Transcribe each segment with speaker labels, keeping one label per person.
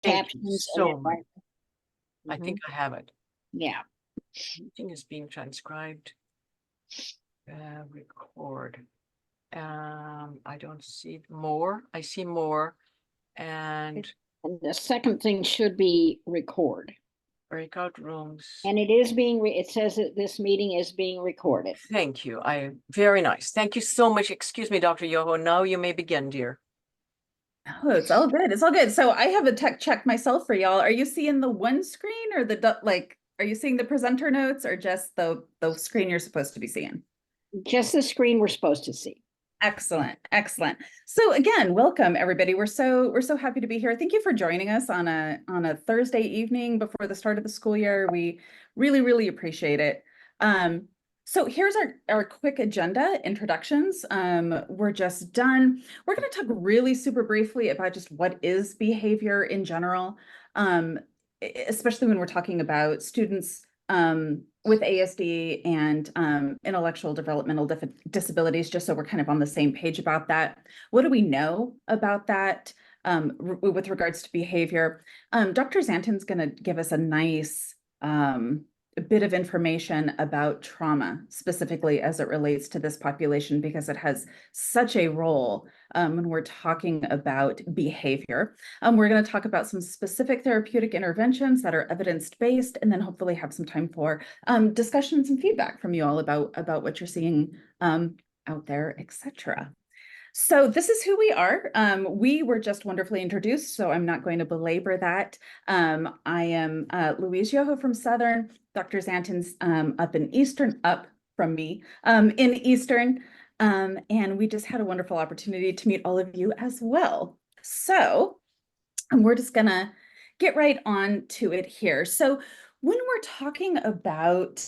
Speaker 1: Thank you
Speaker 2: captions.
Speaker 1: so much. I
Speaker 2: Mhm.
Speaker 1: think I have it.
Speaker 2: Yeah.
Speaker 1: Everything is being transcribed. Record. I don't see more. I see more. And
Speaker 2: And the second thing should be record.
Speaker 1: breakout rooms.
Speaker 2: And it is being, it says that this meeting is being recorded.
Speaker 1: Thank you. Very nice. Thank you so much. Excuse me, Dr. Yoho. Now you may begin, dear.
Speaker 3: Oh, it's all good. It's all good. So I have a tech check myself for y'all. Are you seeing the one screen or are you seeing the presenter notes or just the screen you're supposed to be seeing?
Speaker 2: Just the screen we're supposed to see.
Speaker 3: Excellent. Excellent. So again, welcome everybody. We're so happy to be here. Thank you for joining us on a Thursday evening before the start of the school year. We really appreciate it. So here's our quick agenda introductions. We're just done. We're going to talk really super briefly about just what is behavior in general, especially when we're talking about students with ASD and intellectual developmental disabilities, just so we're kind of on the same page about that. What do we know about that with regards to behavior? Dr. Zanton's going to give us a nice bit of information about trauma, specifically as it relates to this population, because it has such a role when we're talking about behavior. We're going to talk about some specific therapeutic interventions that are evidence-based, and then hopefully have some time for discussions and feedback from you all about what you're seeing out there, etc. So this is who we are. We were just wonderfully introduced, so I'm not going to belabor that. I am Louise Yoho from Southern. Dr. Zanton's up in Eastern, up from me in Eastern. And we just had a wonderful opportunity to meet all of you as well. So we're just gonna get right on to it here. So when we're talking about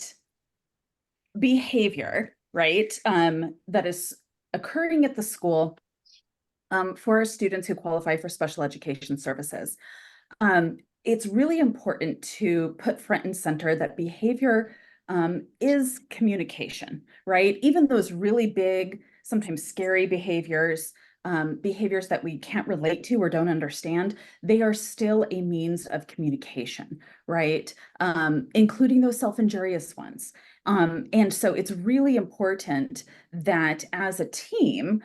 Speaker 3: behavior, right, that is occurring at the school for our students who qualify for special education services, it's really important to put front and center that behavior is communication, right? Even those really big, sometimes scary behaviors, behaviors that we can't relate to or don't understand, they are still a means of communication, right? Including those self-injurious ones. And so it's really important that as a team,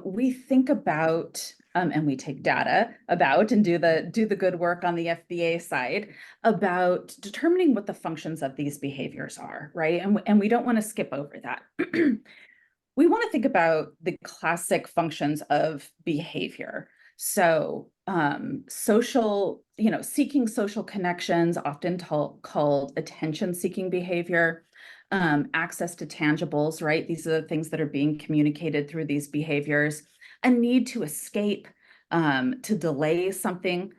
Speaker 3: we think about and we take data about and do the good work on the FBA side about determining what the functions of these behaviors are, right? And we don't want to skip over that. We want to think about the classic functions of behavior. So social, seeking social connections, often called attention-seeking behavior, access to tangibles, right? These are the things that are being communicated through these behaviors. A need to escape, to delay something,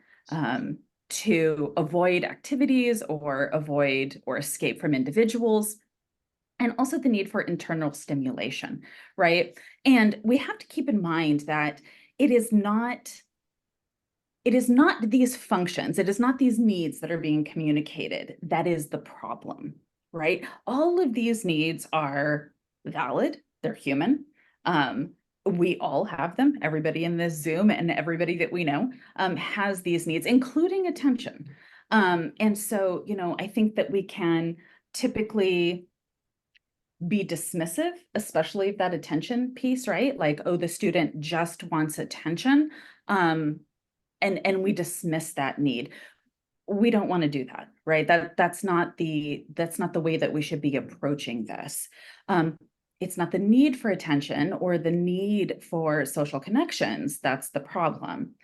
Speaker 3: to avoid activities or avoid or escape from individuals, and also the need for internal stimulation, right? And we have to keep in mind that it is not these functions, it is not these needs that are being communicated that is the problem, right? All of these needs are valid, they're human. We all have them. Everybody in this Zoom and everybody that we know has these needs, including attention. And so, I think that we can typically be dismissive, especially that attention piece, right? Like, oh, the student just wants attention. And we dismiss that need. We don't want to do that, right? That's not the way that we should be approaching this. It's not the need for attention or the need for social connections that's the problem.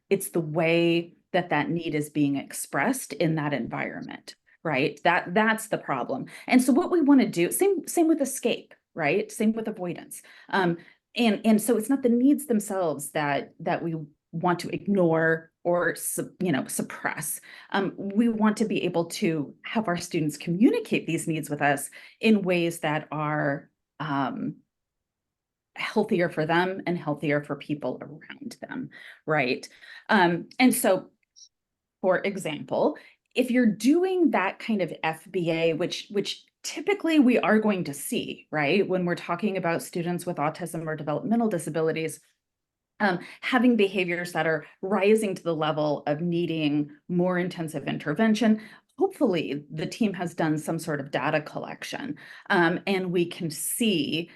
Speaker 3: It's the way that need is being expressed in that environment, right? That's the problem. And so what we want to do, same with escape, right? Same with avoidance. And so it's not the needs themselves that we want to ignore or suppress. We want to be able to have our students communicate these needs with us in ways that are healthier for them and healthier for people around them, right? And so, for example, if you're doing that kind of FBA, which typically we are going to see, right, when we're talking about students with autism or developmental disabilities, having behaviors that are rising to the level of needing more intensive intervention. Hopefully the team has done some sort of data collection, and we can see,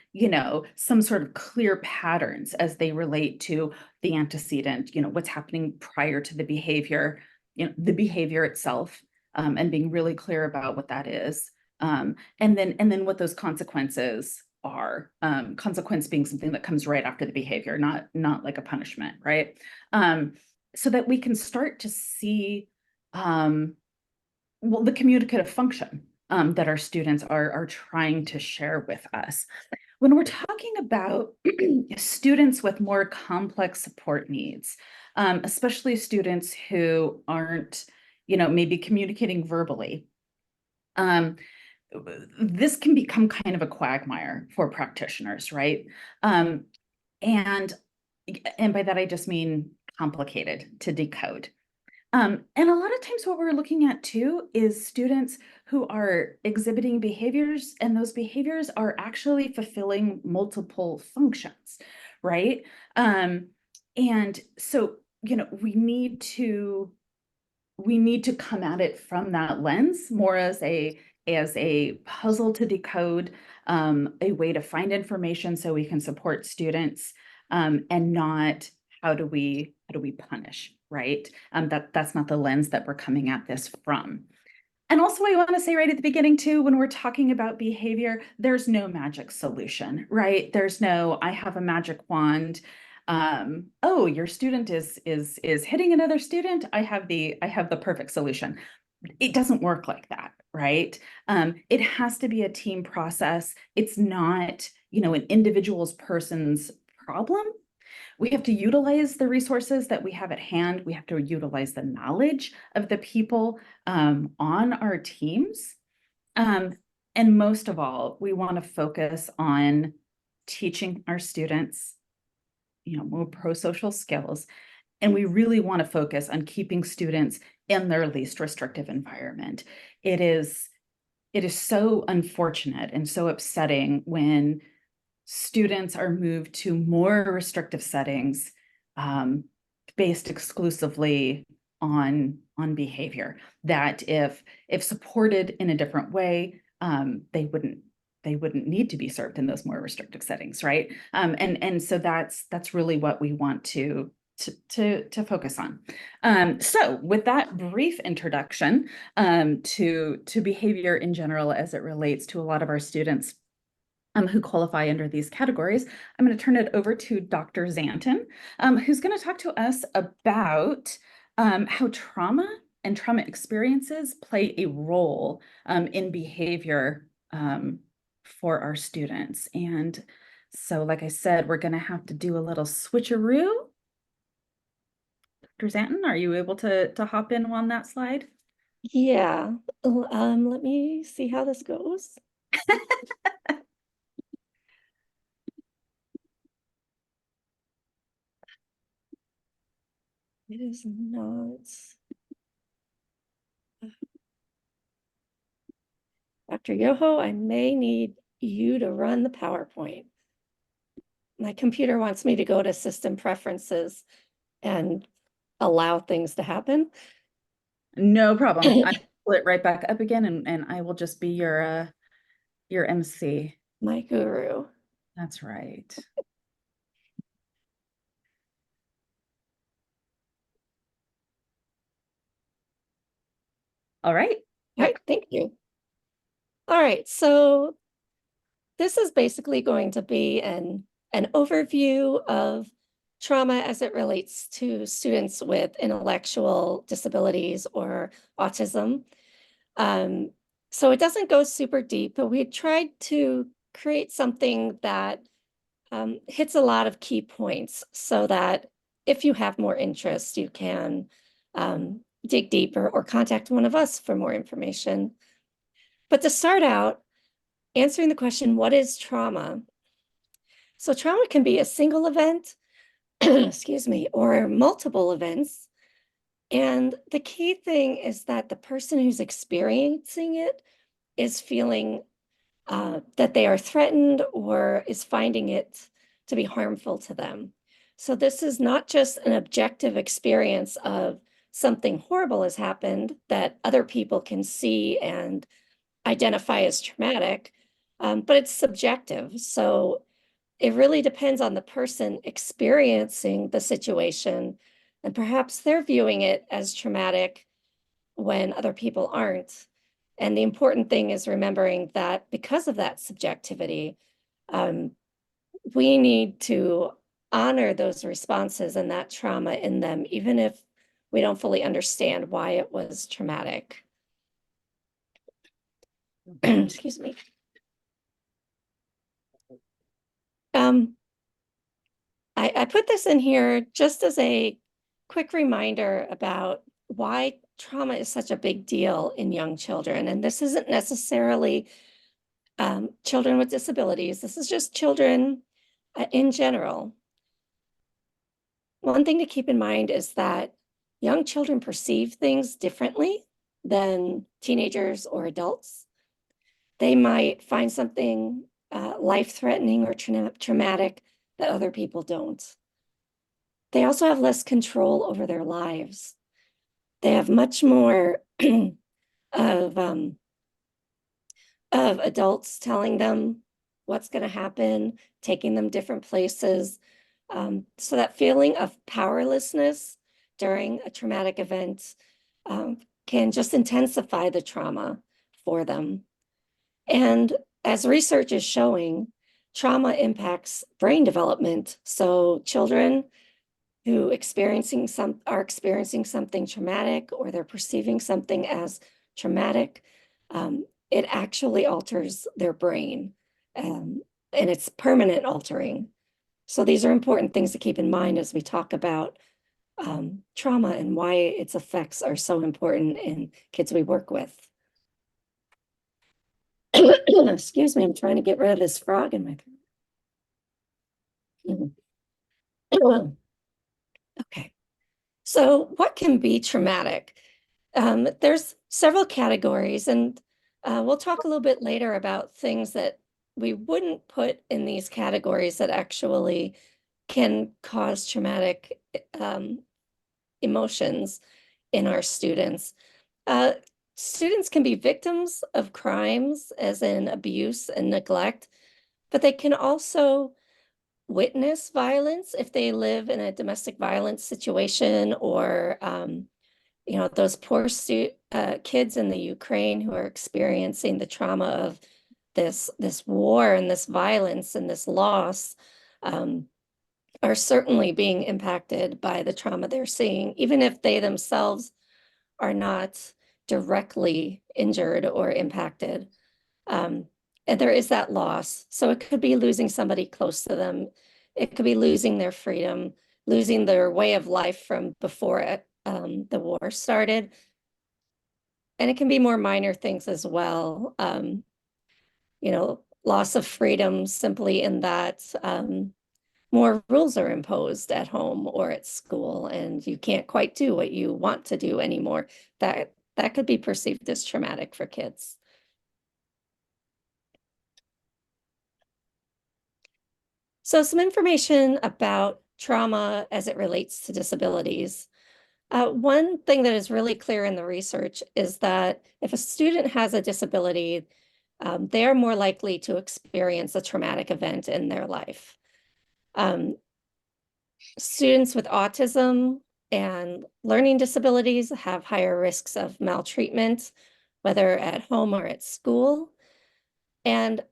Speaker 3: some sort of clear patterns as they relate to the antecedent, what's happening prior to the behavior, the behavior itself, and being really clear about what that is. And then what those consequences are, consequence being something that comes right after the behavior, not like a punishment, right? So that we can start to see the communicative function that our students are trying to share with us. When we're talking about students with more complex support needs, especially students who aren't, maybe communicating verbally, this can become kind of a quagmire for practitioners, right? And by that, I just mean complicated to decode. And a lot of times what we're looking at too is students who are exhibiting behaviors, and those behaviors are actually fulfilling multiple functions, right? And so, we need to come at it from that lens more as a puzzle to decode, a way to find information so we can support students, and not how do we punish, right? That's not the lens that we're coming at this from. And also, I want to say right at the beginning too, when we're talking about behavior, there's no magic solution, right? There's no, I have a magic wand. Oh, your student is hitting another student. I have the perfect solution. It doesn't work like that, right? It has to be a team process. It's not, an person's problem. We have to utilize the resources that we have at hand. We have to utilize the knowledge of the people on our teams. And most of all, we want to focus on teaching our students, more pro-social skills. And we really want to focus on keeping students in their least restrictive environment. It is so unfortunate and so upsetting when students are moved to more restrictive settings, based exclusively on behavior, that if supported in a different way, they wouldn't need to be served in those more restrictive settings, right? And so that's really what we want to focus on. So with that brief introduction to behavior in general as it relates to a lot of our students who qualify under these categories, I'm going to turn it over to Dr. Zanton, who's going to talk to us about how trauma and trauma experiences play a role in behavior for our students. And so, like I said, we're going to have to do a little switcheroo. Dr. Zanton, are you able to hop in on that slide?
Speaker 4: Yeah, let me see how this goes. It is not. Dr. Yoho, I may need you to run the PowerPoint. My computer wants me to go to system preferences and allow things to happen.
Speaker 3: No problem. I pull it right back up again, and I will just be your MC.
Speaker 4: My guru.
Speaker 3: That's right. All right.
Speaker 4: All right, thank you. All right, so this is basically going to be an overview of trauma as it relates to students with intellectual disabilities or autism. So it doesn't go super deep, but we tried to create something that hits a lot of key points so that if you have more interest, you can dig deeper or contact one of us for more information. But to start out, answering the question, what is trauma? So trauma can be a single event, excuse me, or multiple events. And the key thing is that the person who's experiencing it is feeling that they are threatened or is finding it to be harmful to them. So this is not just an objective experience of something horrible has happened that other people can see and identify as traumatic, but it's subjective. So it really depends on the person experiencing the situation, and perhaps they're viewing it as traumatic when other people aren't. And the important thing is remembering that because of that subjectivity, we need to honor those responses and that trauma in them, even if we don't fully understand why it was traumatic. Excuse me. I put this in here just as a quick reminder about why trauma is such a big deal in young children. And this isn't necessarily children with disabilities. This is just children in general. One thing to keep in mind is that young children perceive things differently than teenagers or adults. They might find something life-threatening or traumatic that other people don't. They also have less control over their lives. They have much more of adults telling them what's going to happen, taking them different places. So that feeling of powerlessness during a traumatic event can just intensify the trauma for them. And as research is showing, trauma impacts brain development. So children who are experiencing something traumatic, or they're perceiving something as traumatic, it actually alters their brain, and it's permanent altering. So these are important things to keep in mind as we talk about trauma and why its effects are so important in kids we work with. Excuse me, I'm trying to get rid of this frog in my throat. Okay, so what can be traumatic? There's several categories, and we'll talk a little bit later about things that we wouldn't put in these categories that actually can cause traumatic emotions in our students. Students can be victims of crimes, as in abuse and neglect, but they can also witness violence if they live in a domestic violence situation, or you know, those poor kids in the Ukraine who are experiencing the trauma of this war and this violence and this loss are certainly being impacted by the trauma they're seeing, even if they themselves are not directly injured or impacted. And there is that loss. So it could be losing somebody close to them. It could be losing their freedom, losing their way of life from before the war started. And it can be more minor things as well. You know, loss of freedom simply in that more rules are imposed at home or at school, and you can't quite do what you want to do anymore. That could be perceived as traumatic for kids. So some information about trauma as it relates to disabilities. One thing that is really clear in the research is that if a student has a disability, they are more likely to experience a traumatic event in their life. Students with autism and learning disabilities have higher risks of maltreatment, whether at home or at school. And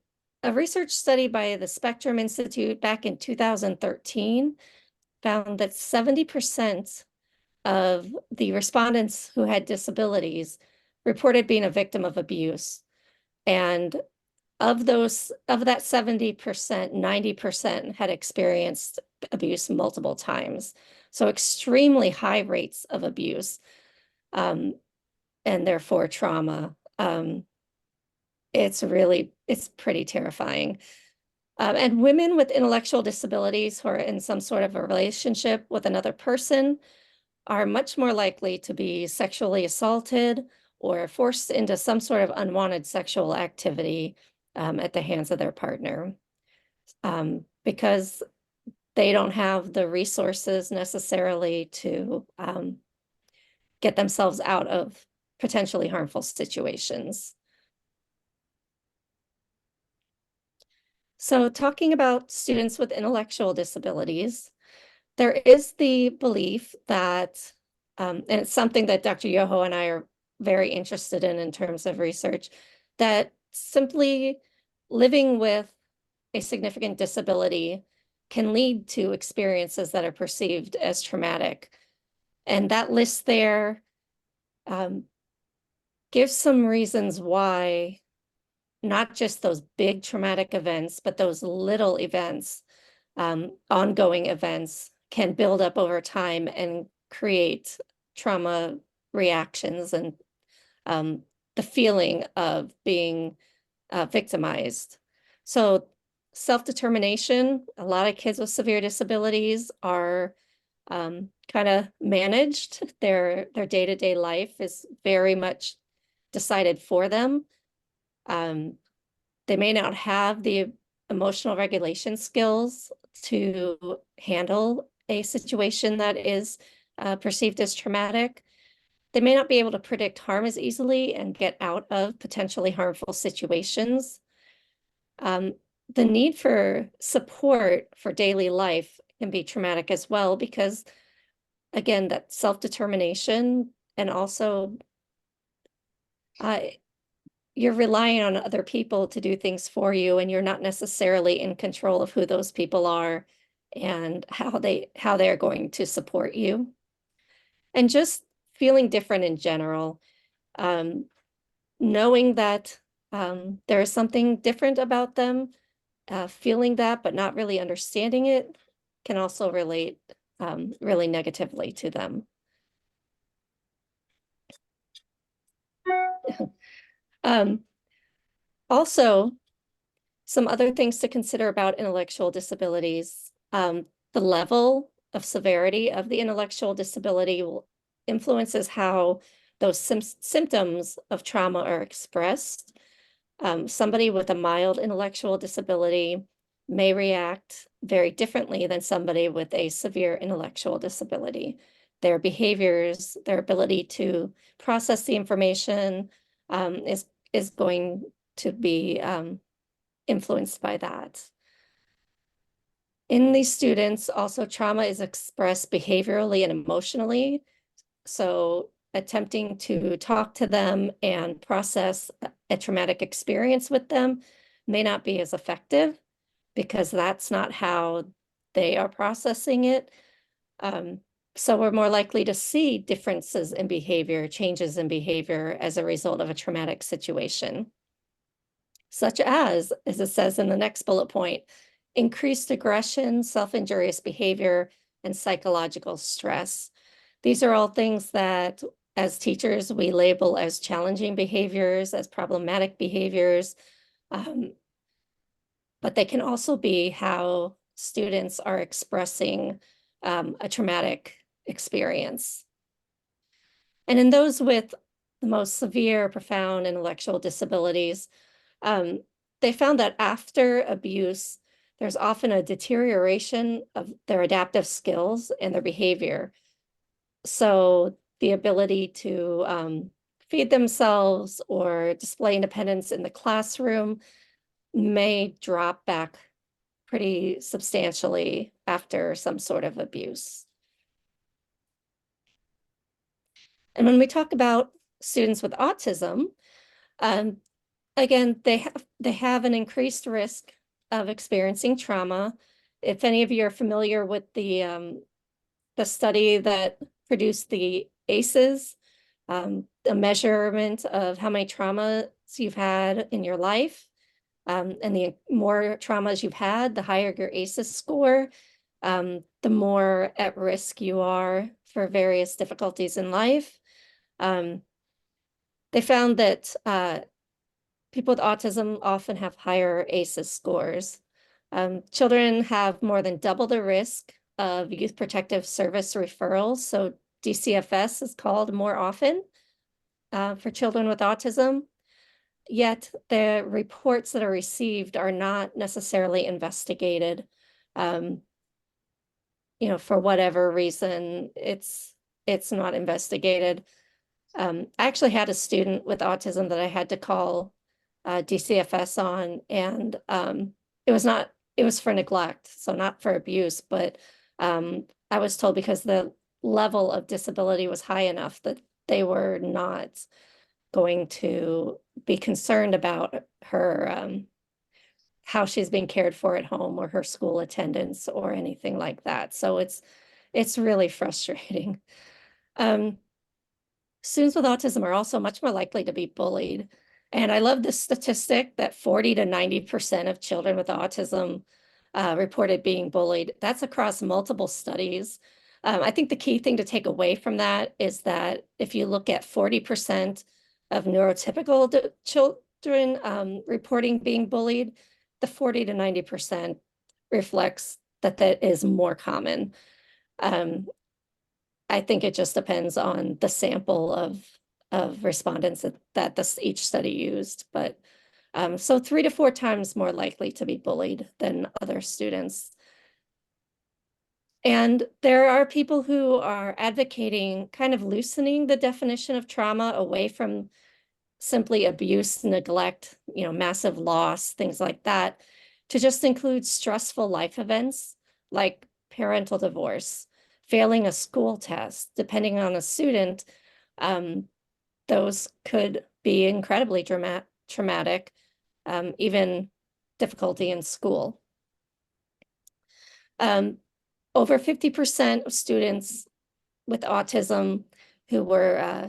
Speaker 4: a research study by the Spectrum Institute back in 2013 found that 70% of the respondents who had disabilities reported being a victim of abuse. And of that 70%, 90% had experienced abuse multiple times. So extremely high rates of abuse, and therefore trauma. It's pretty terrifying. And women with intellectual disabilities who are in some sort of a relationship with another person are much more likely to be sexually assaulted or forced into some sort of unwanted sexual activity at the hands of their partner, because they don't have the resources necessarily to get themselves out of potentially harmful situations. So talking about students with intellectual disabilities, there is the belief that, and it's something that Dr. Yoho and I are very interested in terms of research, that simply living with a significant disability can lead to experiences that are perceived as traumatic. And that list there gives some reasons why not just those big traumatic events, but those little events, ongoing events, can build up over time and create trauma reactions and the feeling of being victimized. So self-determination, a lot of kids with severe disabilities are kind of managed. Their day-to-day life is very much decided for them. They may not have the emotional regulation skills to handle a situation that is perceived as traumatic. They may not be able to predict harm as easily and get out of potentially harmful situations. The need for support for daily life can be traumatic as well because, again, that self-determination and also you're relying on other people to do things for you, and you're not necessarily in control of who those people are and how they're going to support you. And just feeling different in general, knowing that there is something different about them, feeling that but not really understanding it can also relate really negatively to them. Also, some other things to consider about intellectual disabilities. The level of severity of the intellectual disability influences how those symptoms of trauma are expressed. Somebody with a mild intellectual disability may react very differently than somebody with a severe intellectual disability. Their behaviors, their ability to process the information is going to be influenced by that. In these students, also trauma is expressed behaviorally and emotionally. So attempting to talk to them and process a traumatic experience with them may not be as effective because that's not how they are processing it. So we're more likely to see differences in behavior, changes in behavior as a result of a traumatic situation, such as it says in the next bullet point, increased aggression, self-injurious behavior, and psychological stress. These are all things that as teachers, we label as challenging behaviors, as problematic behaviors, but they can also be how students are expressing a traumatic experience. And in those with the most severe, profound intellectual disabilities, they found that after abuse, there's often a deterioration of their adaptive skills and their behavior. So the ability to feed themselves or display independence in the classroom may drop back pretty substantially after some sort of abuse. And when we talk about students with autism, again, they have an increased risk of experiencing trauma. If any of you are familiar with the study that produced the ACEs, a measurement of how many traumas you've had in your life, and the more traumas you've had, the higher your ACEs score, the more at risk you are for various difficulties in life. They found that people with autism often have higher ACEs scores. Children have more than double the risk of Youth Protective Service referrals. So DCFS is called more often for children with autism. Yet the reports that are received are not necessarily investigated. for whatever reason, it's not investigated. I actually had a student with autism that I had to call DCFS on, and it was for neglect, so not for abuse, but I was told because the level of disability was high enough that they were not going to be concerned about her how she's being cared for at home or her school attendance or anything like that. So it's really frustrating. Students with autism are also much more likely to be bullied. And I love the statistic that 40 to 90% of children with autism reported being bullied. That's across multiple studies. I think the key thing to take away from that is that if you look at 40% of neurotypical children reporting being bullied, the 40 to 90% reflects that that is more common. I think it just depends on the sample of respondents that each study used, but so 3 to 4 times more likely to be bullied than other students. And there are people who are advocating kind of loosening the definition of trauma away from simply abuse, neglect, massive loss, things like that, to just include stressful life events like parental divorce, failing a school test. Depending on the student, those could be incredibly traumatic, even difficulty in school. Over 50% of students with autism who were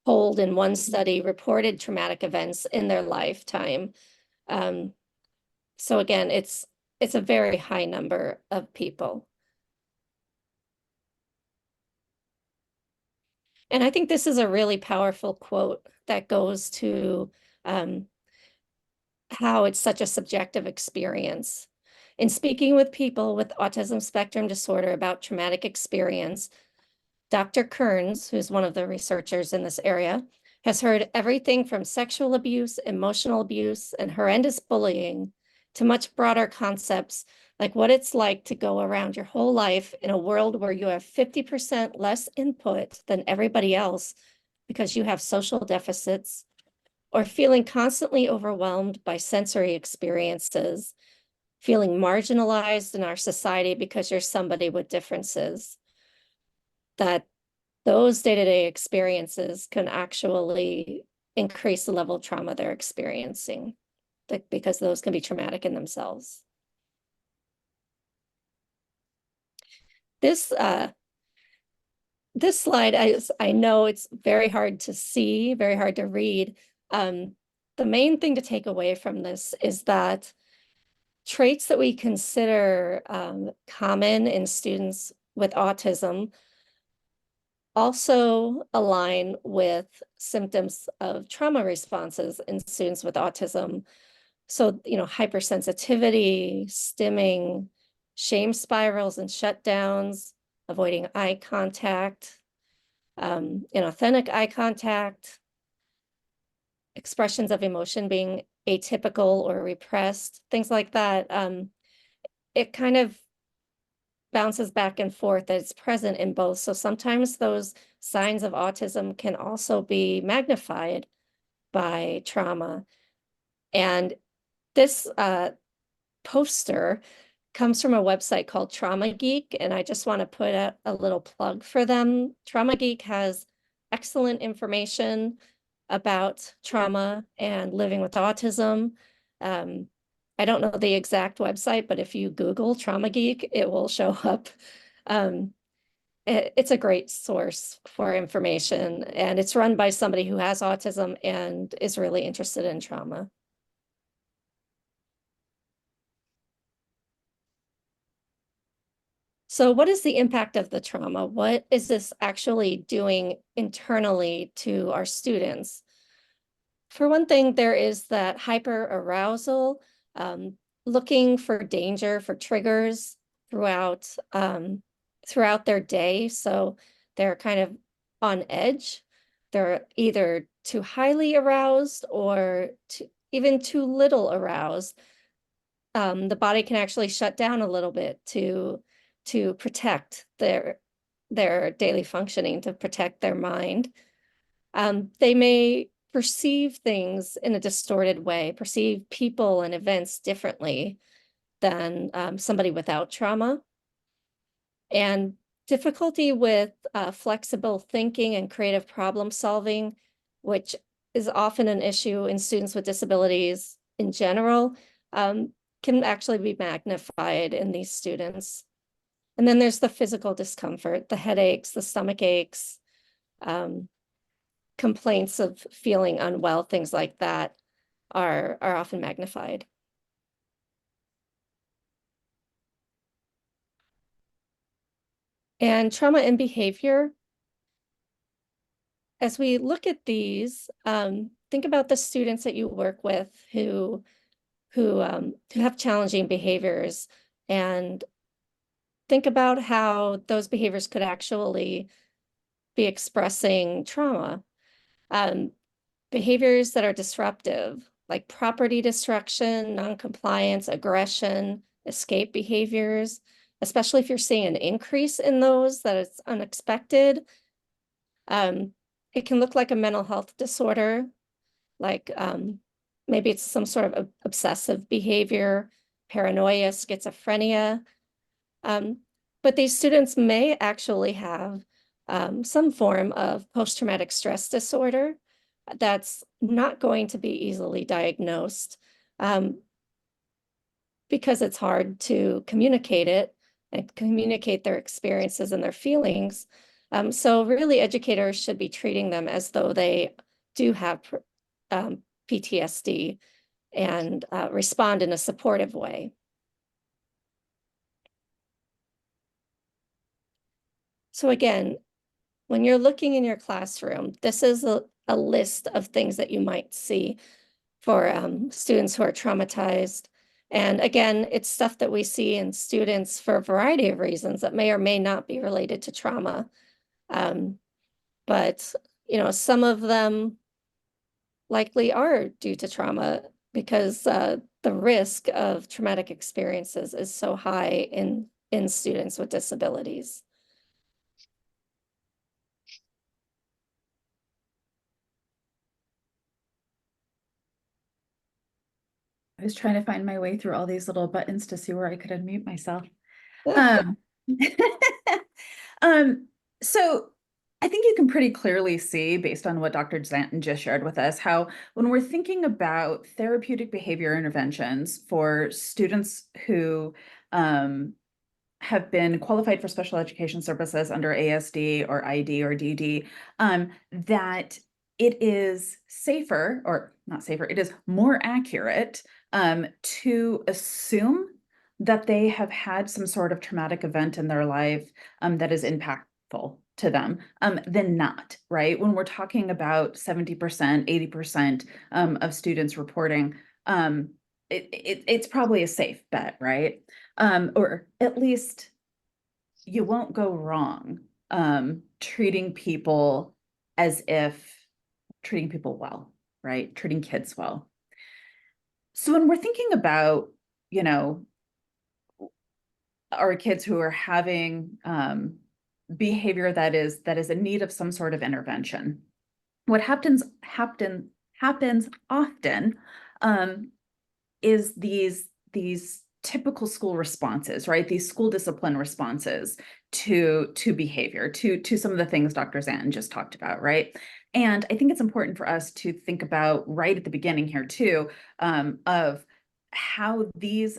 Speaker 4: polled in one study reported traumatic events in their lifetime. So again, it's a very high number of people. And I think this is a really powerful quote that goes to how it's such a subjective experience. In speaking with people with autism spectrum disorder about traumatic experience, Dr. Kearns, who's one of the researchers in this area, has heard everything from sexual abuse, emotional abuse, and horrendous bullying to much broader concepts like what it's like to go around your whole life in a world where you have 50% less input than everybody else because you have social deficits, or feeling constantly overwhelmed by sensory experiences, feeling marginalized in our society because you're somebody with differences, that those day-to-day experiences can actually increase the level of trauma they're experiencing, because those can be traumatic in themselves. This slide, I know it's very hard to see, very hard to read. The main thing to take away from this is that traits that we consider common in students with autism also align with symptoms of trauma responses in students with autism. So, hypersensitivity, stimming, shame spirals and shutdowns, avoiding eye contact, inauthentic eye contact, expressions of emotion being atypical or repressed, things like that. It kind of bounces back and forth that it's present in both. So sometimes those signs of autism can also be magnified by trauma. And this poster comes from a website called Trauma Geek, and I just want to put a little plug for them. Trauma Geek has excellent information about trauma and living with autism. I don't know the exact website, but if you Google Trauma Geek, it will show up. It's a great source for information, and it's run by somebody who has autism and is really interested in trauma. So what is the impact of the trauma? What is this actually doing internally to our students? For one thing, there is that hyperarousal, looking for danger, for triggers throughout their day. So they're kind of on edge. They're either too highly aroused or even too little aroused. The body can actually shut down a little bit to to protect their daily functioning, to protect their mind. They may perceive things in a distorted way, perceive people and events differently than somebody without trauma. And difficulty with flexible thinking and creative problem solving, which is often an issue in students with disabilities in general, can actually be magnified in these students. And then there's the physical discomfort, the headaches, the stomach aches, complaints of feeling unwell, things like that are often magnified. And trauma and behavior, as we look at these, think about the students that you work with who have challenging behaviors, and think about how those behaviors could actually be expressing trauma. Behaviors that are disruptive, like property destruction, noncompliance, aggression, escape behaviors, especially if you're seeing an increase in those that is unexpected. It can look like a mental health disorder, like maybe it's some sort of obsessive behavior, paranoia, schizophrenia. But these students may actually have some form of post-traumatic stress disorder that's not going to be easily diagnosed because it's hard to communicate it and communicate their experiences and their feelings. So really educators should be treating them as though they do have PTSD and respond in a supportive way. So again, when you're looking in your classroom, this is a list of things that you might see for students who are traumatized. And again, it's stuff that we see in students for a variety of reasons that may or may not be related to trauma. But, you know, some of them likely are due to trauma because the risk of traumatic experiences is so high in students with disabilities.
Speaker 3: I was trying to find my way through all these little buttons to see where I could unmute myself. Um, so I think you can pretty clearly see, based on what Dr. Zanton just shared with us, how when we're thinking about therapeutic behavior interventions for students who have been qualified for special education services under ASD or ID or DD, that it is safer, or not safer, it is more accurate to assume that they have had some sort of traumatic event in their life that is impactful to them than not, right? When we're talking about 70%, 80% of students reporting, it's probably a safe bet, right? Or at least you won't go wrong treating people well, right? Treating kids well. So when we're thinking about, you know, our kids who are having behavior that is in need of some sort of intervention, what happens often is these typical school responses, right? These school discipline responses to behavior, to some of the things Dr. Zanton just talked about, right? And I think it's important for us to think about right at the beginning here too, of how these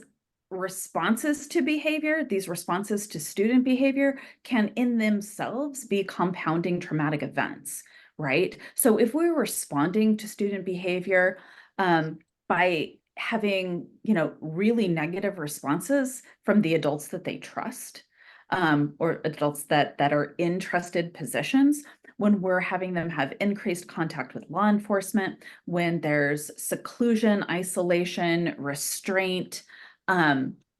Speaker 3: responses to behavior, these responses to student behavior can in themselves be compounding traumatic events, right? So if we're responding to student behavior by having, you know, really negative responses from the adults that they trust, or adults that are in trusted positions, when we're having them have increased contact with law enforcement, when there's seclusion, isolation, restraint,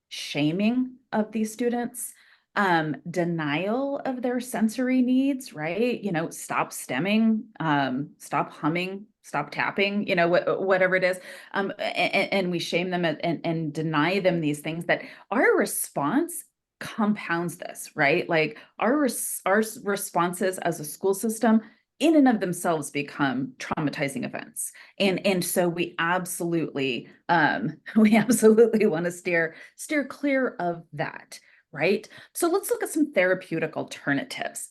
Speaker 3: shaming of these students, denial of their sensory needs, right? You know, stop stemming, stop humming, stop tapping, you know, whatever it is. And we shame them and deny them these things, that our response compounds this, right? Like our responses as a school system in and of themselves become traumatizing events. And so we absolutely want to steer clear of that, right? So let's look at some therapeutic alternatives.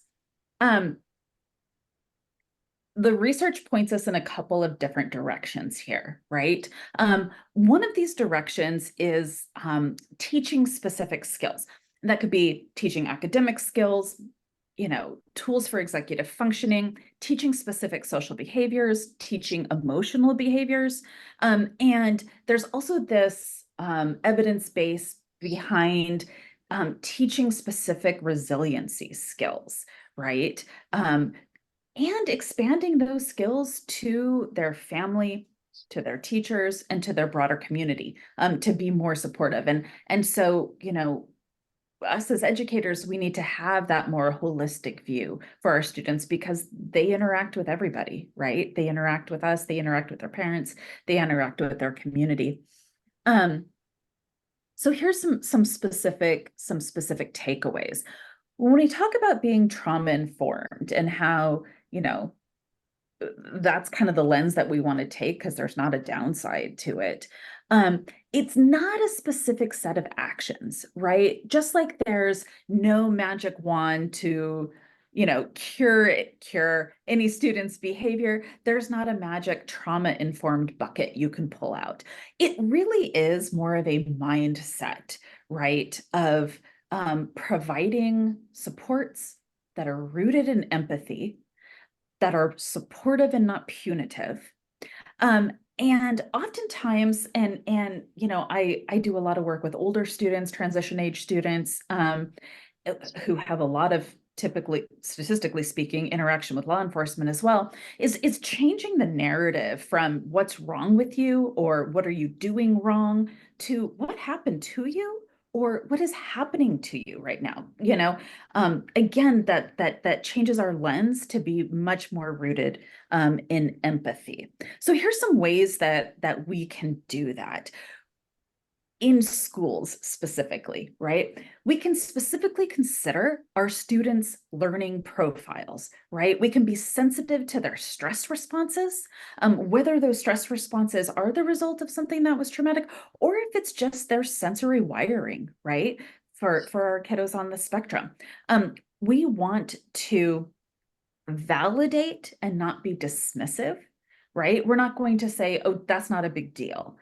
Speaker 3: The research points us in a couple of different directions here, right? One of these directions is teaching specific skills. And that could be teaching academic skills, tools for executive functioning, teaching specific social behaviors, teaching emotional behaviors. And there's also this evidence base behind teaching specific resiliency skills, right? And expanding those skills to their family, to their teachers, and to their broader community to be more supportive. And so, us as educators, we need to have that more holistic view for our students because they interact with everybody, right? They interact with us, they interact with their parents, they interact with their community. So here's some specific takeaways. When we talk about being trauma informed and how, that's kind of the lens that we want to take because there's not a downside to it. It's not a specific set of actions, right? Just like there's no magic wand to, cure any student's behavior, there's not a magic trauma-informed bucket you can pull out. It really is more of a mindset, right? Of providing supports that are rooted in empathy, that are supportive and not punitive. And oftentimes, I do a lot of work with older students, transition age students, who have a lot of, typically, statistically speaking, interaction with law enforcement as well, is changing the narrative from what's wrong with you or what are you doing wrong to what happened to you or what is happening to you right now. Again, that changes our lens to be much more rooted in empathy. So here's some ways that we can do that. In schools specifically, right? We can specifically consider our students' learning profiles, right? We can be sensitive to their stress responses, whether those stress responses are the result of something that was traumatic, or if it's just their sensory wiring, right? For our kiddos on the spectrum. We want to validate and not be dismissive, right? We're not going to say, oh, that's not a big deal.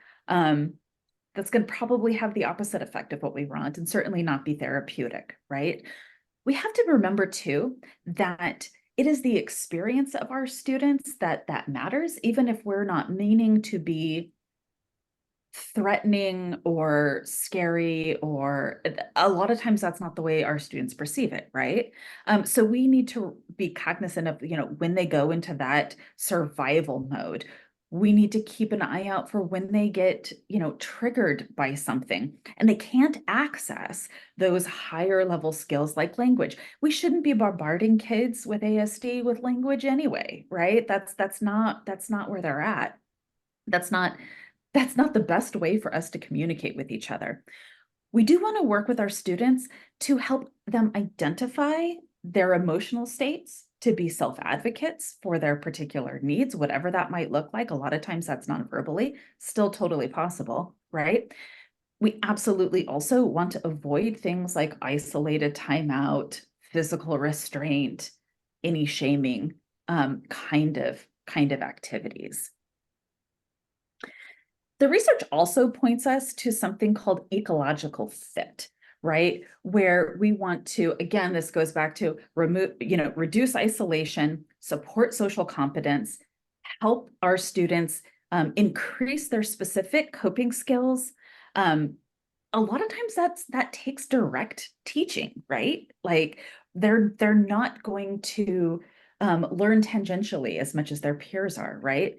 Speaker 3: That's going to probably have the opposite effect of what we want and certainly not be therapeutic, right? We have to remember too that it is the experience of our students that matters, even if we're not meaning to be threatening or scary, or a lot of times that's not the way our students perceive it, right? So we need to be cognizant of, when they go into that survival mode, we need to keep an eye out for when they get, triggered by something and they can't access those higher level skills like language. We shouldn't be bombarding kids with ASD with language anyway, right? That's not where they're at. That's not the best way for us to communicate with each other. We do want to work with our students to help them identify their emotional states, to be self-advocates for their particular needs, whatever that might look like. A lot of times that's non-verbally, still totally possible, right? We absolutely also want to avoid things like isolated timeout, physical restraint, any shaming kind of activities. The research also points us to something called ecological fit, right? Where we want to, again, this goes back to reduce isolation, support social competence, help our students increase their specific coping skills. A lot of times that takes direct teaching, right? Like they're not going to learn tangentially as much as their peers are, right?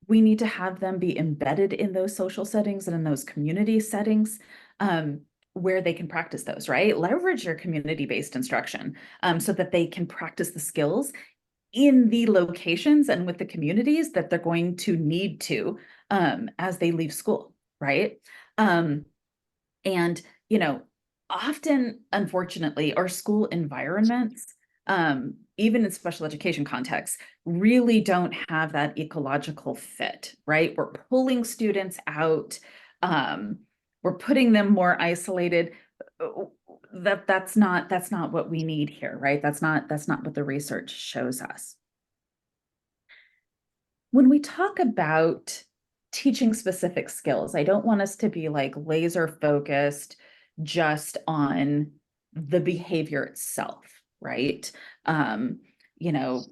Speaker 3: We need to have them be embedded in those social settings and in those community settings where they can practice those, right? Leverage your community-based instruction so that they can practice the skills in the locations and with the communities that they're going to need to as they leave school, right? And, often, unfortunately, our school environments, even in special education contexts, really don't have that ecological fit, right? We're pulling students out, we're putting them more isolated. That's not what we need here, right? That's not what the research shows us. When we talk about teaching specific skills, I don't want us to be like laser focused just on the behavior itself, right? You know,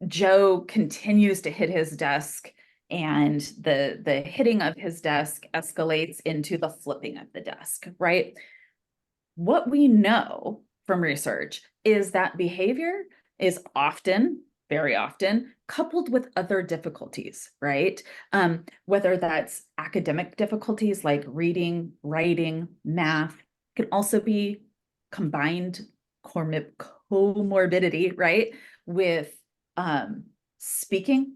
Speaker 3: Joe continues to hit his desk, and the hitting of his desk escalates into the flipping of the desk, right? What we know from research is that behavior is often, very often, coupled with other difficulties, right? Whether that's academic difficulties like reading, writing, math, can also be combined comorbidity, right? With speaking,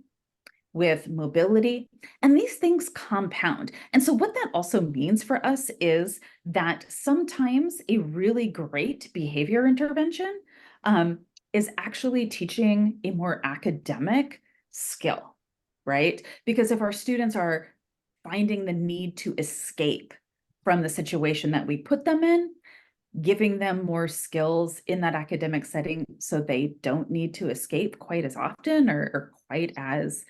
Speaker 3: with mobility, and these things compound. And so what that also means for us is that sometimes a really great behavior intervention is actually teaching a more academic skill, right? Because if our students are finding the need to escape from the situation that we put them in, giving them more skills in that academic setting so they don't need to escape quite as often or quite as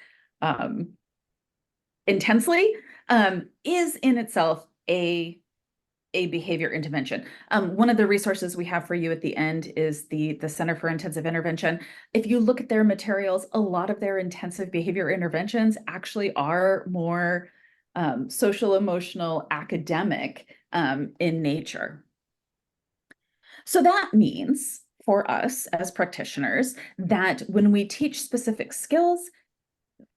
Speaker 3: intensely, is in itself a behavior intervention. One of the resources we have for you at the end is the Center for Intensive Intervention. If you look at their materials, a lot of their intensive behavior interventions actually are more social, emotional, academic in nature. So that means for us as practitioners that when we teach specific skills,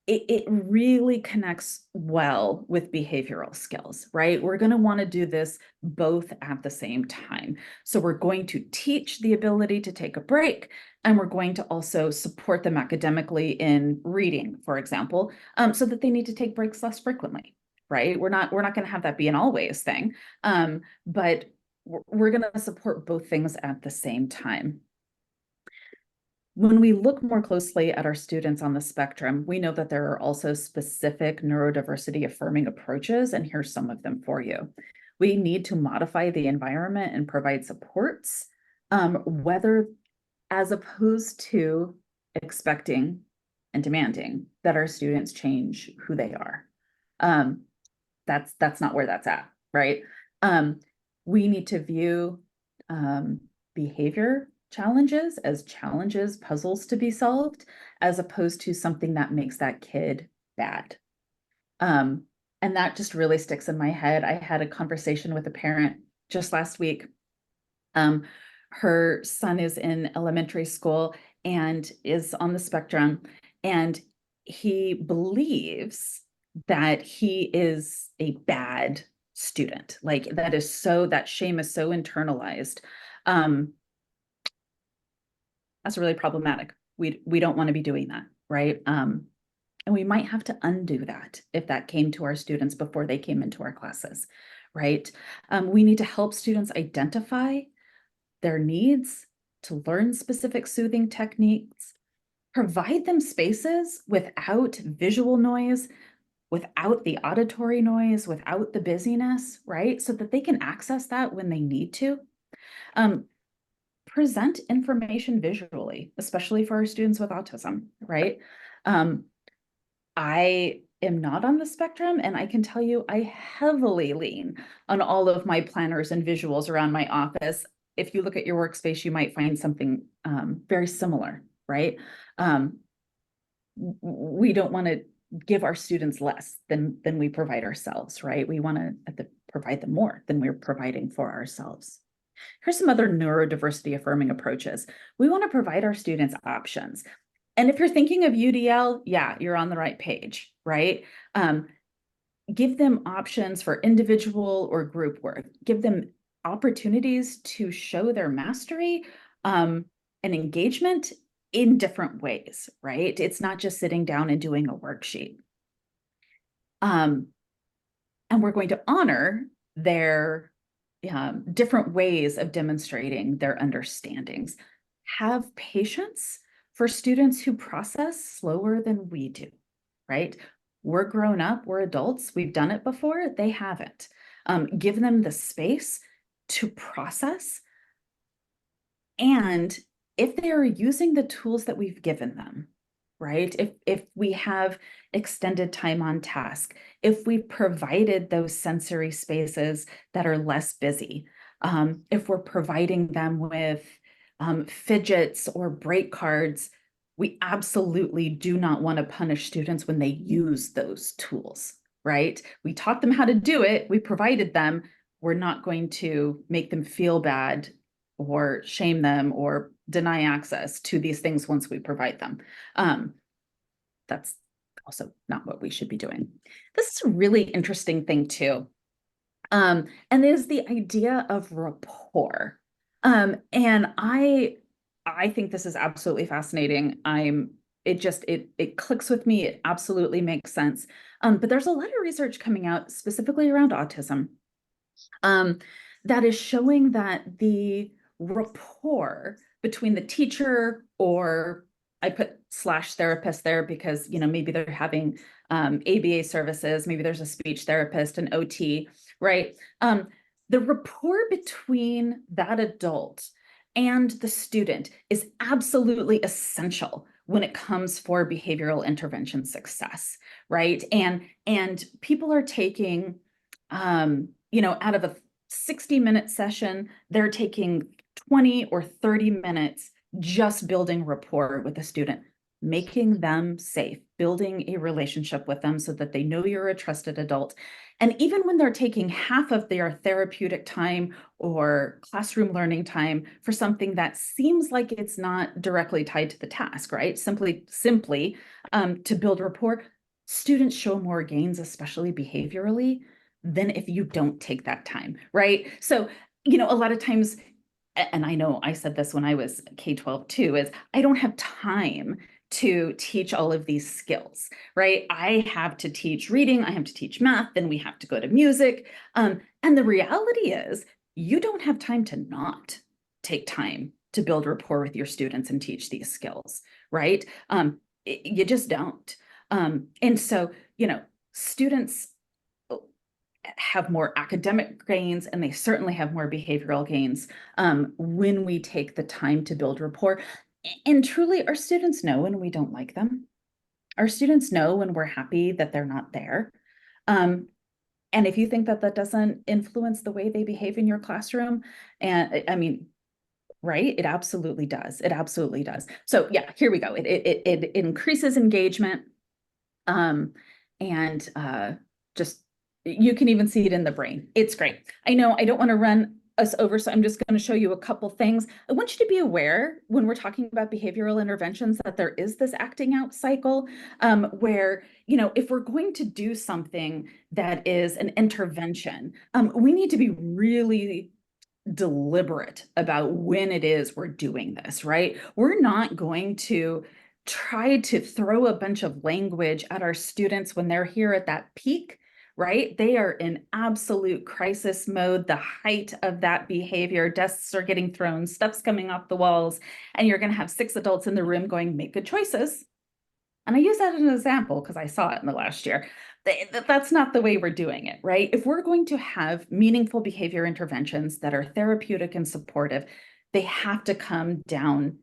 Speaker 3: it really connects well with behavioral skills, right? We're going to want to do this both at the same time. So we're going to teach the ability to take a break, and we're going to also support them academically in reading, for example, so that they need to take breaks less frequently, right? We're not going to have that be an always thing, but we're going to support both things at the same time. When we look more closely at our students on the spectrum, we know that there are also specific neurodiversity affirming approaches, and here's some of them for you. We need to modify the environment and provide supports, whether as opposed to expecting and demanding that our students change who they are. That's not where that's at, right? We need to view behavior challenges as challenges, puzzles to be solved, as opposed to something that makes that kid bad. And that just really sticks in my head. I had a conversation with a parent just last week. Her son is in elementary school and is on the spectrum, and he believes that he is a bad student. Like that shame is so internalized. That's really problematic. We don't want to be doing that, right? And we might have to undo that if that came to our students before they came into our classes, right? We need to help students identify their needs, to learn specific soothing techniques, provide them spaces without visual noise, without the auditory noise, without the busyness, right? So that they can access that when they need to. Present information visually, especially for our students with autism, right? I am not on the spectrum, and I can tell you I heavily lean on all of my planners and visuals around my office. If you look at your workspace, you might find something very similar, right? We don't want to give our students less than we provide ourselves, right? We want to provide them more than we're providing for ourselves. Here's some other neurodiversity affirming approaches. We want to provide our students options. And if you're thinking of UDL, yeah, you're on the right page, right? Give them options for individual or group work. Give them opportunities to show their mastery and engagement in different ways, right? It's not just sitting down and doing a worksheet. And we're going to honor their different ways of demonstrating their understandings. Have patience for students who process slower than we do, right? We're grown up, we're adults, we've done it before, they haven't. Give them the space to process. And if they are using the tools that we've given them, right? If we have extended time on task, if we've provided those sensory spaces that are less busy, if we're providing them with fidgets or break cards, we absolutely do not want to punish students when they use those tools, right? We taught them how to do it, we provided them, we're not going to make them feel bad or shame them or deny access to these things once we provide them. That's also not what we should be doing. This is a really interesting thing too. And is the idea of rapport. And I think this is absolutely fascinating. It clicks with me. It absolutely makes sense. But there's a lot of research coming out specifically around autism, that is showing that the rapport between the teacher, or I put / therapist there because, maybe they're having ABA services, maybe there's a speech therapist, an OT, right? The rapport between that adult and the student is absolutely essential when it comes for behavioral intervention success, right? And people are taking, out of a 60-minute session, they're taking 20 or 30 minutes just building rapport with the student, making them safe, building a relationship with them so that they know you're a trusted adult. And even when they're taking half of their therapeutic time or classroom learning time for something that seems like it's not directly tied to the task, right? Simply to build rapport, students show more gains, especially behaviorally, than if you don't take that time, right? So, a lot of times, and I know I said this when I was K-12 too, is I don't have time to teach all of these skills, right? I have to teach reading, I have to teach math, then we have to go to music. And the reality is you don't have time to not take time to build rapport with your students and teach these skills, right? You just don't. And so, students have more academic gains, and they certainly have more behavioral gains when we take the time to build rapport. And truly, our students know when we don't like them. Our students know when we're happy that they're not there. And if you think that that doesn't influence the way they behave in your classroom, and I mean, right, it absolutely does. It absolutely does. So yeah, here we go. It increases engagement, and just you can even see it in the brain. It's great. I know I don't want to run us over, so I'm just going to show you a couple things. I want you to be aware when we're talking about behavioral interventions that there is this acting out cycle, where, if we're going to do something that is an intervention, we need to be really deliberate about when it is we're doing this, right? We're not going to try to throw a bunch of language at our students when they're here at that peak, right? They are in absolute crisis mode, the height of that behavior, desks are getting thrown, stuff's coming off the walls, and you're going to have 6 adults in the room going, make good choices. And I use that as an example because I saw it in the last year. That's not the way we're doing it, right? If we're going to have meaningful behavior interventions that are therapeutic and supportive, they have to come down,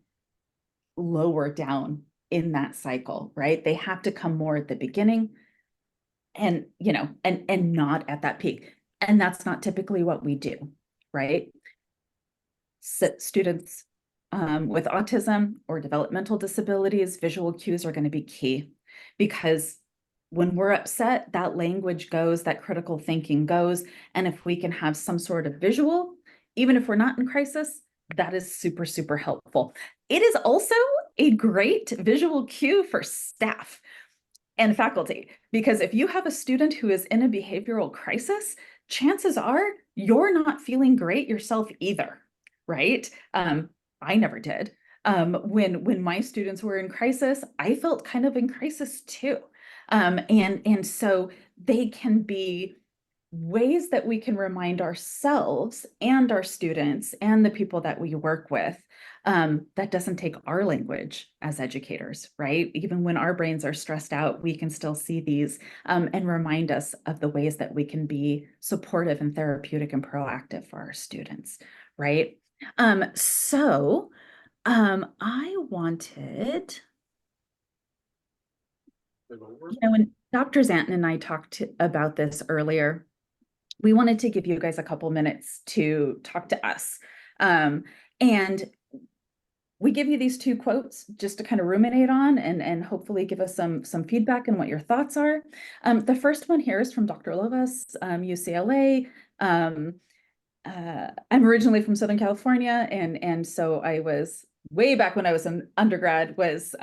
Speaker 3: lower down in that cycle, right? They have to come more at the beginning and, and not at that peak. And that's not typically what we do, right? So students with autism or developmental disabilities, visual cues are going to be key, because when we're upset, that language goes, that critical thinking goes. And if we can have some sort of visual, even if we're not in crisis, that is super, super helpful. It is also a great visual cue for staff and faculty, because if you have a student who is in a behavioral crisis, chances are you're not feeling great yourself either, right? I never did. When my students were in crisis, I felt kind of in crisis too. And so they can be ways that we can remind ourselves and our students and the people that we work with that doesn't take our language as educators, right? Even when our brains are stressed out, we can still see these and remind us of the ways that we can be supportive and therapeutic and proactive for our students, right? I wanted, when Dr. Zanton and I talked about this earlier, we wanted to give you guys a couple minutes to talk to us. And we give you these two quotes just to kind of ruminate on and hopefully give us some feedback on what your thoughts are. The first one here is from Dr. Lovas, UCLA. I'm originally from Southern California, and so I was way back when I was an undergrad, was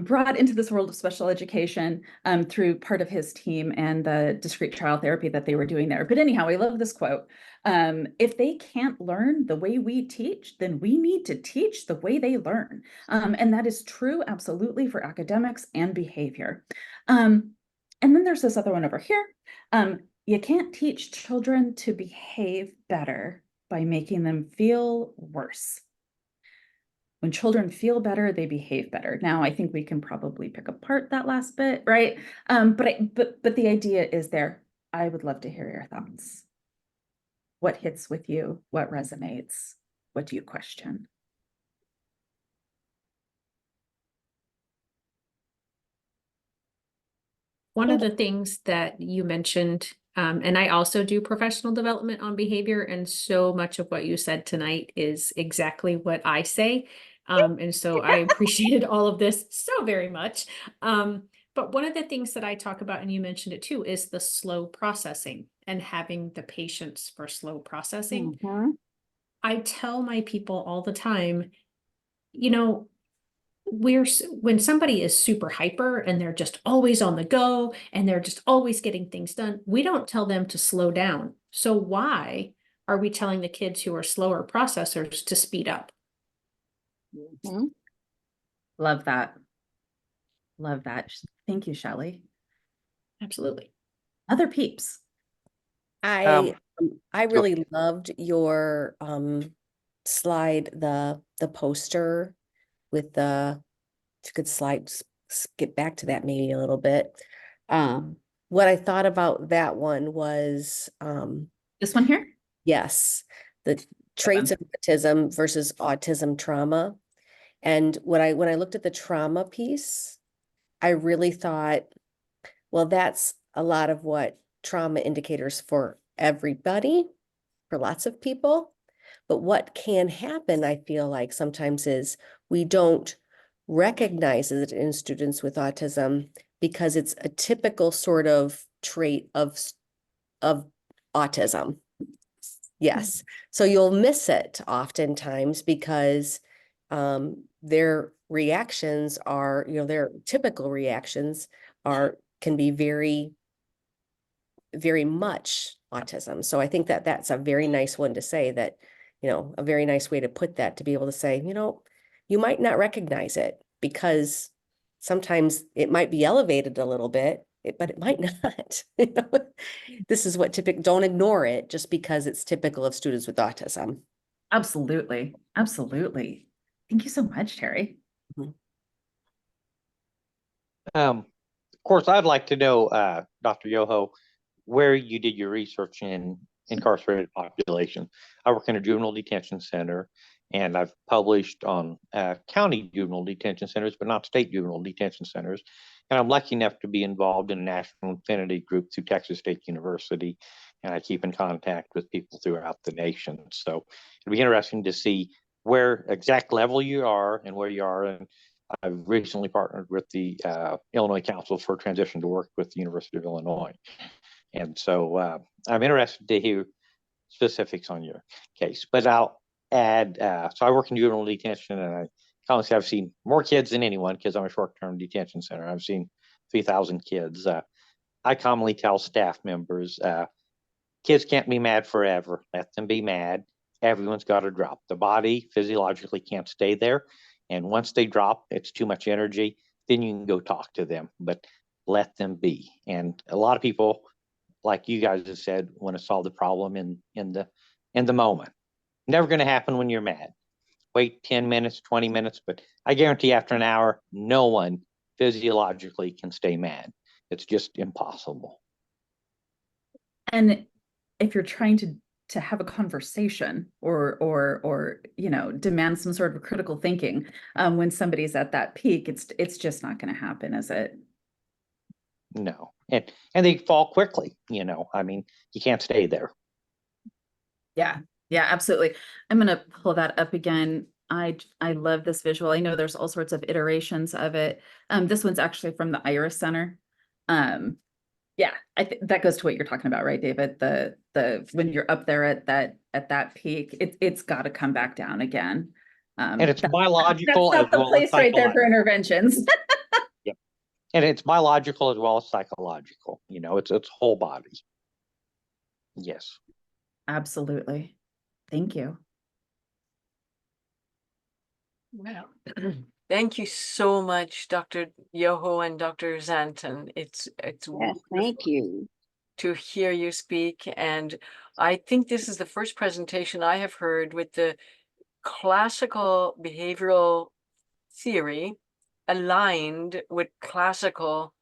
Speaker 3: brought into this world of special education through part of his team and the discrete trial therapy that they were doing there. But anyhow, I love this quote. If they can't learn the way we teach, then we need to teach the way they learn. And that is true, absolutely, for academics and behavior. And then there's this other one over here. You can't teach children to behave better by making them feel worse. When children feel better, they behave better. Now, I think we can probably pick apart that last bit, right? But the idea is there. I would love to hear your thoughts. What hits with you? What resonates? What do you question?
Speaker 5: One of the things that you mentioned, and I also do professional development on behavior, and so much of what you said tonight is exactly what I say. And so I appreciated all of this so very much. But one of the things that I talk about, and you mentioned it too, is the slow processing and having the patience for slow processing. I tell my people all the time, you know, when somebody is super hyper and they're just always on the go and they're just always getting things done, we don't tell them to slow down. So why are we telling the kids who are slower processors to speed up?
Speaker 3: Love that. Love that. Thank you, Shelley.
Speaker 5: Absolutely.
Speaker 3: Other peeps.
Speaker 6: I really loved your slide, the poster with the, if you could skip back to that maybe a little bit. What I thought about that one was
Speaker 3: This one here?
Speaker 6: yes, the traits of autism versus autism trauma. And when I looked at the trauma piece, I really thought, well, that's a lot of what trauma indicators for everybody, for lots of people. But what can happen, I feel like sometimes, is we don't recognize it in students with autism because it's a typical sort of trait of autism. Yes. So you'll miss it oftentimes because their reactions are, their typical reactions can be very, very much autism. So I think that that's a very nice one to say, that, a very nice way to put that, to be able to say, you might not recognize it because sometimes it might be elevated a little bit, but it might not. This is what don't ignore it just because it's typical of students with autism.
Speaker 3: Absolutely. Absolutely. Thank you so much, Terry.
Speaker 7: Of course, I'd like to know, Dr. Yoho, where you did your research in incarcerated population. I work in a juvenile detention center, and I've published on county juvenile detention centers, but not state juvenile detention centers. And I'm lucky enough to be involved in a national affinity group through Texas State University, and I keep in contact with people throughout the nation. So it'd be interesting to see where exact level you are and where you are. And I've recently partnered with the Illinois Council for Transition to Work with the University of Illinois. And so I'm interested to hear specifics on your case, but I'll add, so I work in juvenile detention, and I commonly say I've seen more kids than anyone because I'm a short-term detention center. I've seen 3,000 kids. I commonly tell staff members, kids can't be mad forever. Let them be mad. Everyone's got to drop. The body physiologically can't stay there. And once they drop, it's too much energy. Then you can go talk to them, but let them be. And a lot of people like you guys have said, want to solve the problem in the moment. Never going to happen when you're mad. Wait 10 minutes, 20 minutes, but I guarantee after an hour, no one physiologically can stay mad. It's just impossible.
Speaker 3: And if you're trying to have a conversation or demand some sort of critical thinking, when somebody's at that peak, it's just not going to happen, is it?
Speaker 7: No. And they fall quickly, I mean, you can't stay there.
Speaker 3: Yeah, absolutely. I'm going to pull that up again. I love this visual. I know there's all sorts of iterations of it. This one's actually from the Iris Center. Yeah, I think that goes to what you're talking about, right, David? The when you're up there at that peak, it's got to come back down again.
Speaker 7: And it's
Speaker 3: That's
Speaker 7: biological
Speaker 3: not
Speaker 7: as
Speaker 3: the
Speaker 7: well as
Speaker 3: place right there for
Speaker 7: psychological.
Speaker 3: interventions.
Speaker 7: Yep. And it's biological as well as psychological. It's whole body. Yes.
Speaker 3: Absolutely. Thank you.
Speaker 1: Well, thank you so much, Dr. Yoho and Dr. Zanton. It's
Speaker 2: Yes,
Speaker 1: wonderful
Speaker 2: thank you.
Speaker 1: to hear you speak. And I think this is the first presentation I have heard with the classical behavioral theory aligned with classical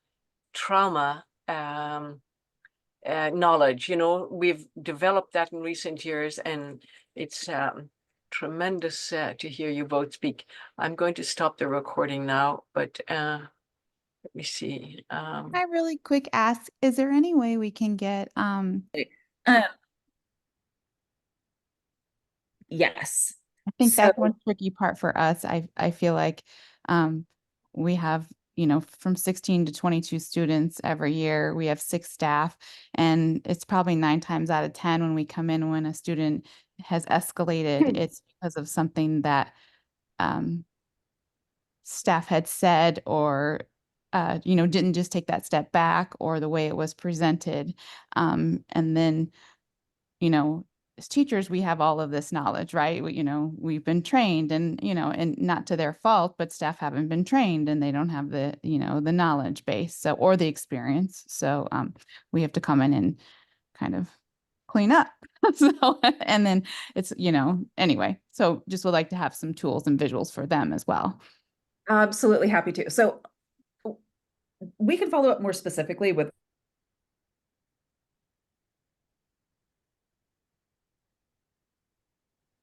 Speaker 1: trauma knowledge. We've developed that in recent years, and it's tremendous to hear you both speak. I'm going to stop the recording now, but let me see.
Speaker 8: I really quick ask, is there any way we can get
Speaker 3: Yes.
Speaker 8: I think that's
Speaker 3: So-
Speaker 8: one tricky part for us. I feel like we have, from 16 to 22 students every year. We have 6 staff, and it's probably 9 times out of 10 when we come in when a student has escalated, it's because of something that staff had said or didn't just take that step back, or the way it was presented. And then, as teachers, we have all of this knowledge, right? We've been trained, and, and not to their fault, but staff haven't been trained and they don't have the, the knowledge base, or the experience. So we have to come in and kind of clean up. So, and then it's, anyway, so just would like to have some tools and visuals for them as well.
Speaker 3: Absolutely happy to. So we can follow up more specifically with